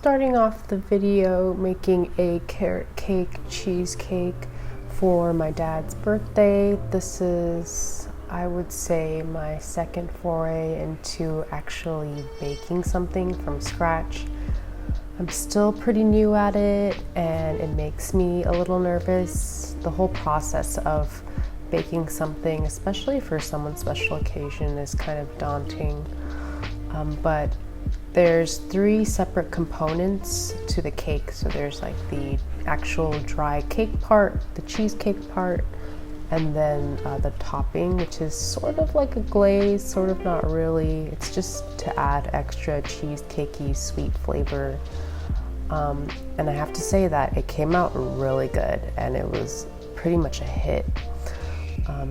starting off the video making a carrot cake cheesecake for my dad's birthday. This is, I would say, my second foray into actually baking something from scratch. I'm still pretty new at it and it makes me a little nervous. The whole process of baking something, especially for someone's special occasion, is kind of daunting. But there's 3 separate components to the cake. So there's like the actual dry cake part, the cheesecake part, and then the topping, which is sort of like a glaze, sort of not really. It's just to add extra cheesecakey sweet flavor. And I have to say that it came out really good and it was pretty much a hit.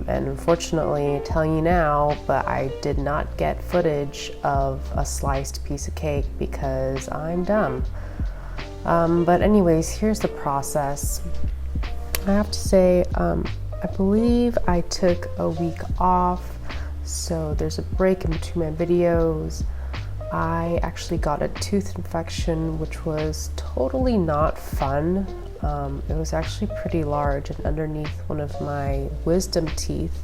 And unfortunately, telling you now, but I did not get footage of a sliced piece of cake because I'm dumb. But anyways, here's the process. I have to say, I believe I took a week off, so there's a break in between my videos. I actually got a tooth infection, which was totally not fun. It was actually pretty large and underneath one of my wisdom teeth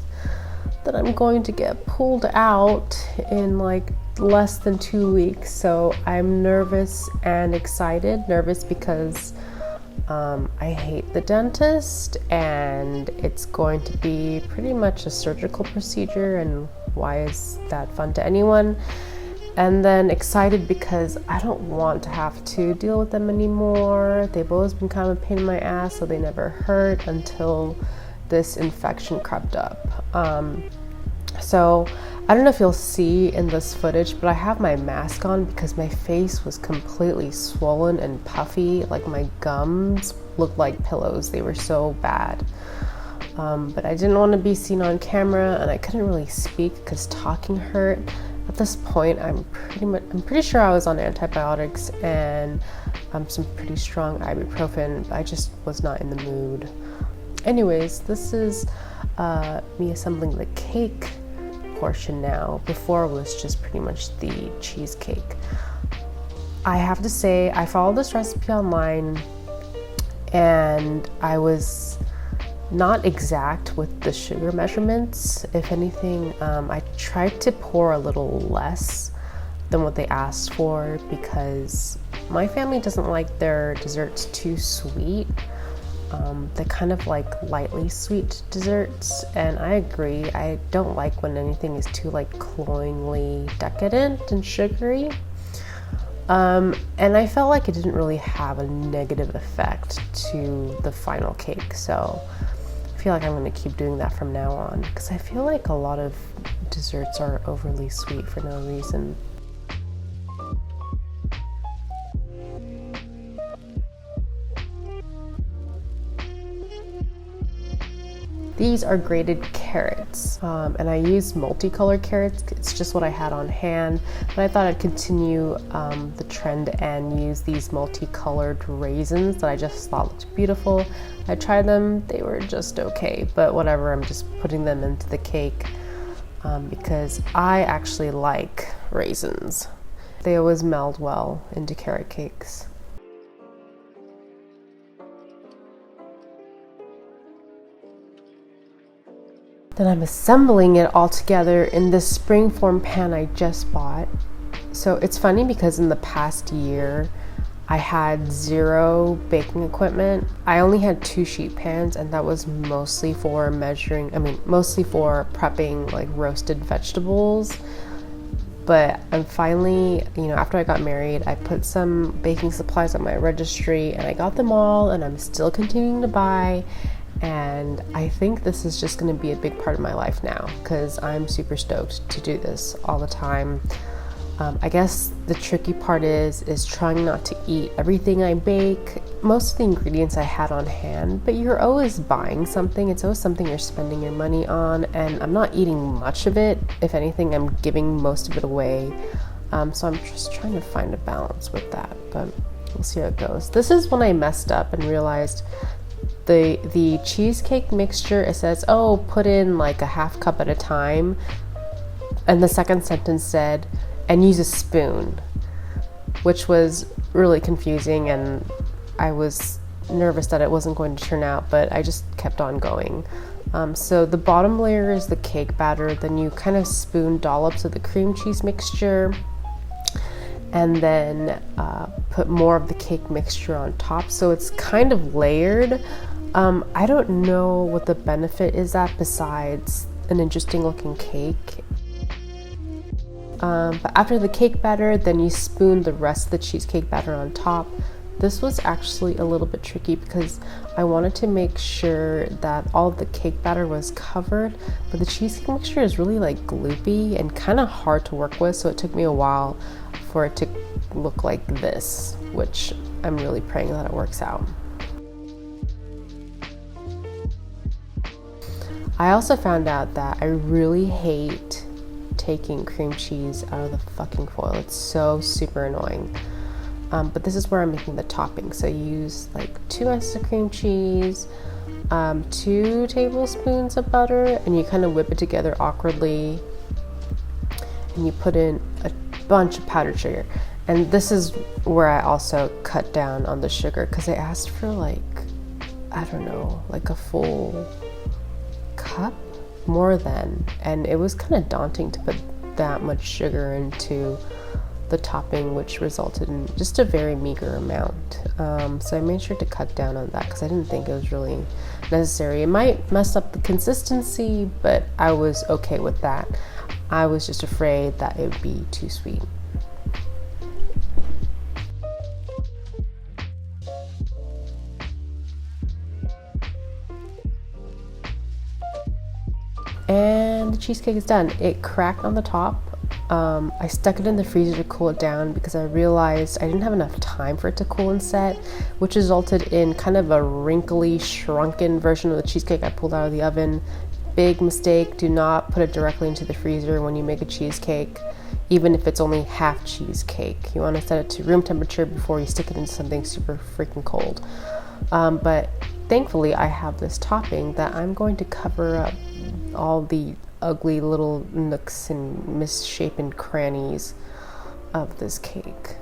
that I'm going to get pulled out in like less than 2 weeks. So I'm nervous and excited. Nervous because I hate the dentist and it's going to be pretty much a surgical procedure, and why is that fun to anyone? And then excited because I don't want to have to deal with them anymore. They've always been kind of a pain in my ass, so they never hurt until this infection crept up. So I don't know if you'll see in this footage, but I have my mask on because my face was completely swollen and puffy. Like my gums looked like pillows. They were so bad. But I didn't want to be seen on camera, and I couldn't really speak because talking hurt. At this point, I'm pretty sure I was on antibiotics and some pretty strong ibuprofen, but I just was not in the mood. Anyways, this is me assembling the cake portion now. Before it was just pretty much the cheesecake. I have to say, I followed this recipe online and I was not exact with the sugar measurements. If anything, I tried to pour a little less than what they asked for because my family doesn't like their desserts too sweet. They kind of like lightly sweet desserts, and I agree. I don't like when anything is too like cloyingly decadent and sugary. And I felt like it didn't really have a negative effect to the final cake, so I feel like I'm going to keep doing that from now on because I feel like a lot of desserts are overly sweet for no reason. These are grated carrots, and I used multicolored carrots. It's just what I had on hand, but I thought I'd continue the trend and use these multicolored raisins that I just thought looked beautiful. I tried them, they were just okay, but whatever, I'm just putting them into the cake because I actually like raisins. They always meld well into carrot cakes. Then I'm assembling it all together in this springform pan I just bought. So it's funny because in the past year, I had 0 baking equipment. I only had 2 sheet pans, and that was mostly for mostly for prepping like roasted vegetables. But I'm finally, after I got married, I put some baking supplies on my registry and I got them all, and I'm still continuing to buy. And I think this is just going to be a big part of my life now because I'm super stoked to do this all the time. I guess the tricky part is trying not to eat everything I bake. Most of the ingredients I had on hand, but you're always buying something. It's always something you're spending your money on, and I'm not eating much of it. If anything, I'm giving most of it away. So I'm just trying to find a balance with that, but we'll see how it goes. This is when I messed up and realized the cheesecake mixture, it says, oh, put in like a half cup at a time, and the second sentence said, and use a spoon, which was really confusing, and I was nervous that it wasn't going to turn out, but I just kept on going. So the bottom layer is the cake batter, then you kind of spoon dollops of the cream cheese mixture, and then put more of the cake mixture on top, so it's kind of layered. I don't know what the benefit is at besides an interesting looking cake. But after the cake batter, then you spoon the rest of the cheesecake batter on top. This was actually a little bit tricky because I wanted to make sure that all of the cake batter was covered, but the cheesecake mixture is really like gloopy and kind of hard to work with, so it took me a while for it to look like this, which I'm really praying that it works out. I also found out that I really hate taking cream cheese out of the fucking foil. It's so super annoying. But this is where I'm making the topping. So you use like 2 ounces of cream cheese, 2 tablespoons of butter, and you kind of whip it together awkwardly. And you put in a bunch of powdered sugar. And this is where I also cut down on the sugar because I asked for like, I don't know, like a full cup more than, and it was kind of daunting to put that much sugar into the topping, which resulted in just a very meager amount. So I made sure to cut down on that because I didn't think it was really necessary. It might mess up the consistency, but I was okay with that. I was just afraid that it would be too sweet. And the cheesecake is done. It cracked on the top. I stuck it in the freezer to cool it down because I realized I didn't have enough time for it to cool and set, which resulted in kind of a wrinkly, shrunken version of the cheesecake I pulled out of the oven. Big mistake, do not put it directly into the freezer when you make a cheesecake, even if it's only half cheesecake. You want to set it to room temperature before you stick it into something super freaking cold. But thankfully I have this topping that I'm going to cover up all the ugly little nooks and misshapen crannies of this cake.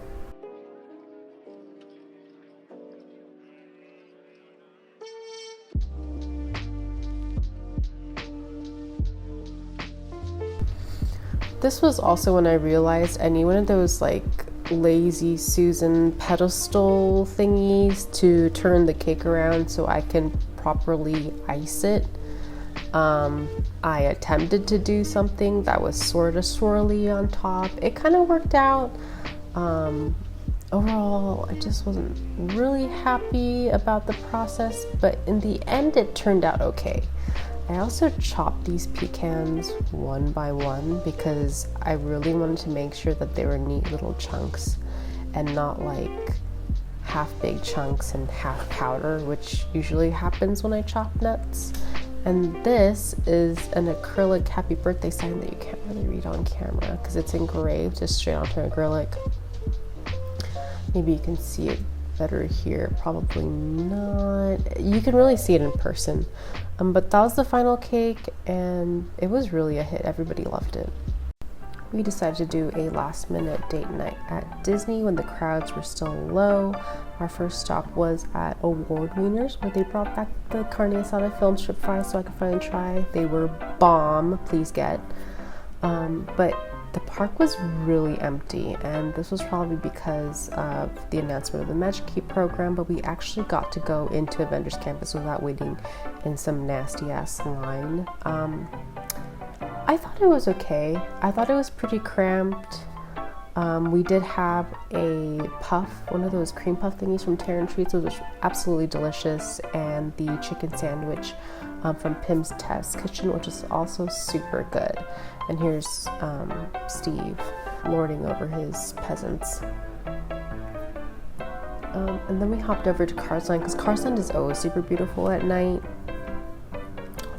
This was also when I realized I need one of those like lazy Susan pedestal thingies to turn the cake around so I can properly ice it. I attempted to do something that was sort of swirly on top. It kind of worked out. Overall, I just wasn't really happy about the process, but in the end it turned out okay. I also chopped these pecans one by one because I really wanted to make sure that they were neat little chunks and not like half big chunks and half powder, which usually happens when I chop nuts. And this is an acrylic happy birthday sign that you can't really read on camera because it's engraved just straight onto acrylic. Maybe you can see it better here, probably not. You can really see it in person. But that was the final cake and it was really a hit. Everybody loved it. We decided to do a last minute date night at Disney when the crowds were still low. Our first stop was at Award Wieners, where they brought back the carne asada film strip fries so I could finally try. They were bomb, please get. But the park was really empty, and this was probably because of the announcement of the Magic Key program, but we actually got to go into Avengers Campus without waiting in some nasty ass line. I thought it was okay. I thought it was pretty cramped. We did have a puff, one of those cream puff thingies from Terran Treats, which was absolutely delicious, and the chicken sandwich from Pim's Test Kitchen, which is also super good. And here's Steve lording over his peasants. And then we hopped over to Cars Land because Cars Land is always super beautiful at night,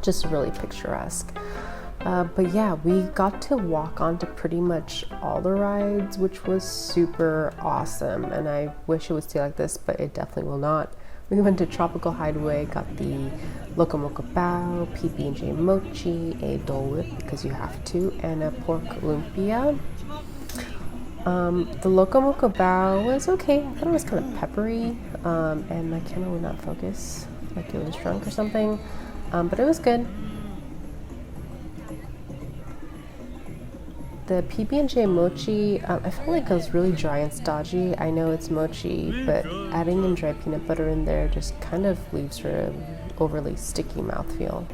just really picturesque. But yeah, we got to walk onto pretty much all the rides, which was super awesome, and I wish it would stay like this, but it definitely will not. We went to Tropical Hideaway, got the Loco Moco Bao, PB&J Mochi, a Dole Whip because you have to, and a pork lumpia. The Loco Moco Bao was okay. I thought it was kind of peppery, and my camera would not focus, like it was drunk or something, but it was good. The PB&J mochi, I felt like it was really dry and stodgy. I know it's mochi, but adding in dry peanut butter in there just kind of leaves her an overly sticky mouthfeel.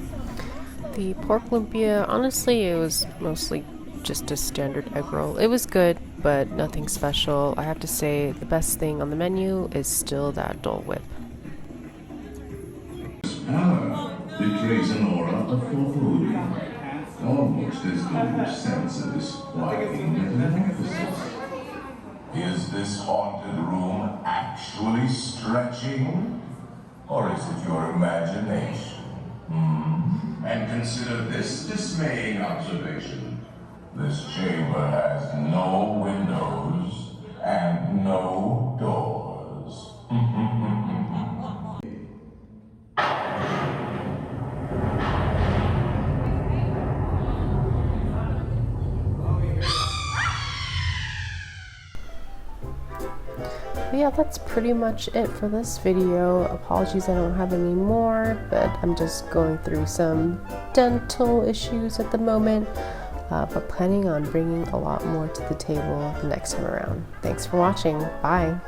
The pork lumpia, honestly, it was mostly just a standard egg roll. It was good, but nothing special. I have to say the best thing on the menu is still that Dole Whip. Power betrays an aura of foreboding, almost as though senses flying metamorphosis. Is this haunted room actually stretching? Or is it your imagination? And consider this dismaying observation. This chamber has no windows and no doors. But yeah, that's pretty much it for this video. Apologies I don't have any more, but I'm just going through some dental issues at the moment, but planning on bringing a lot more to the table the next time around. Thanks for watching. Bye.